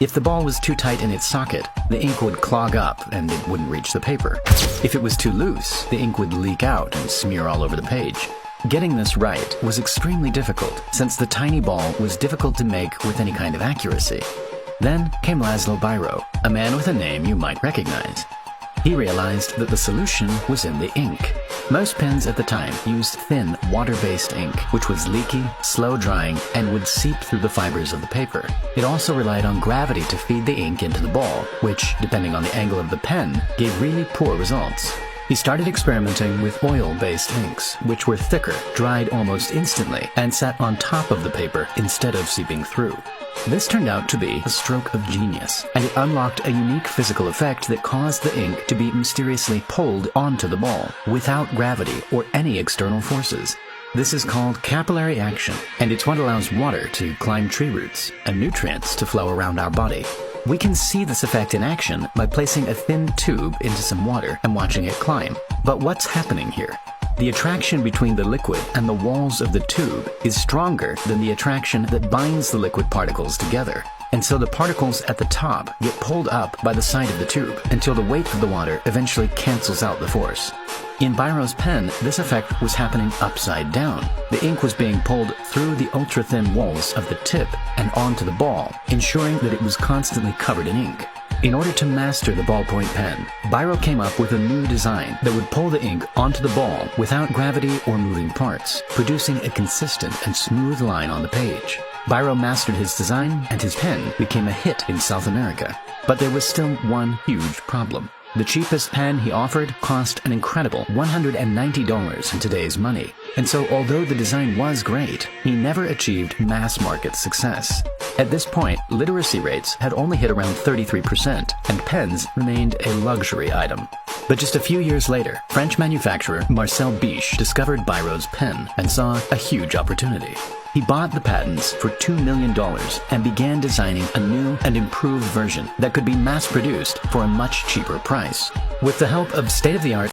If the ball was too tight in its socket, the ink would clog up and it wouldn't reach the paper. If it was too loose, the ink would leak out and smear all over the page. Getting this right was extremely difficult, since the tiny ball was difficult to make with any kind of accuracy. Then came Laszlo Biro, a man with a name you might recognize. He realized that the solution was in the ink. Most pens at the time used thin, water-based ink, which was leaky, slow-drying, and would seep through the fibers of the paper. It also relied on gravity to feed the ink into the ball, which, depending on the angle of the pen, gave really poor results. He started experimenting with oil-based inks, which were thicker, dried almost instantly, and sat on top of the paper instead of seeping through. This turned out to be a stroke of genius, and it unlocked a unique physical effect that caused the ink to be mysteriously pulled onto the ball, without gravity or any external forces. This is called capillary action, and it's what allows water to climb tree roots and nutrients to flow around our body. We can see this effect in action by placing a thin tube into some water and watching it climb. But what's happening here? The attraction between the liquid and the walls of the tube is stronger than the attraction that binds the liquid particles together. And so the particles at the top get pulled up by the side of the tube until the weight of the water eventually cancels out the force. In Biro's pen, this effect was happening upside down. The ink was being pulled through the ultra-thin walls of the tip and onto the ball, ensuring that it was constantly covered in ink. In order to master the ballpoint pen, Biro came up with a new design that would pull the ink onto the ball without gravity or moving parts, producing a consistent and smooth line on the page. Biro mastered his design, and his pen became a hit in South America. But there was still one huge problem. The cheapest pen he offered cost an incredible $190 in today's money. And so although the design was great, he never achieved mass market success. At this point, literacy rates had only hit around 33%, and pens remained a luxury item. But just a few years later, French manufacturer Marcel Biche discovered Biro's pen and saw a huge opportunity. He bought the patents for $2 million and began designing a new and improved version that could be mass-produced for a much cheaper price. With the help of state-of-the-art